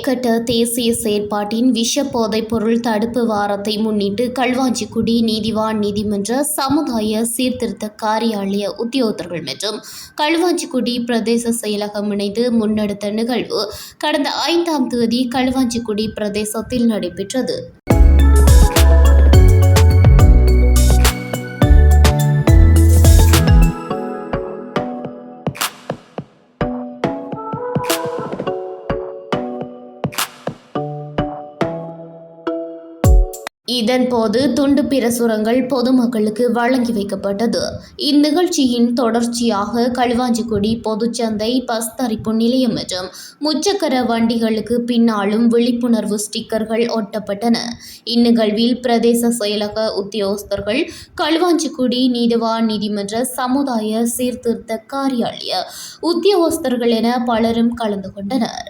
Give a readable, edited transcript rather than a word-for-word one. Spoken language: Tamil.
கட்ட தேசிய செயற்பாட்டின் விஷ போதைப் பொருள் தடுப்பு வாரத்தை முன்னிட்டு களுவாஞ்சிக்குடி நீதிவான் நீதிமன்ற சமுதாய சீர்திருத்த காரியாலய உத்தியோகத்தர்கள் மற்றும் களுவாஞ்சிக்குடி பிரதேச செயலகம் இணைந்து முன்னெடுத்த நிகழ்வு கடந்த 5ஆம் தேதி களுவாஞ்சிக்குடி பிரதேசத்தில் நடைபெற்றது. இதன்போது துண்டு பிரசுரங்கள் பொதுமக்களுக்கு வழங்கி வைக்கப்பட்டது. இந்நிகழ்ச்சியின் தொடர்ச்சியாக களுவாஞ்சிக்குடி பொதுச்சந்தை பஸ் தரிப்பு நிலையம் மற்றும் முச்சக்கர வண்டிகளுக்கு பின்னாலும் விழிப்புணர்வு ஸ்டிக்கர்கள் ஒட்டப்பட்டன. இந்நிகழ்வில் பிரதேச செயலக உத்தியோகஸ்தர்கள், களுவாஞ்சிக்குடி நீதிவான் நீதிமன்ற சமுதாய சீர்திருத்த காரியாலய உத்தியோகஸ்தர்கள் என பலரும் கலந்து கொண்டனர்.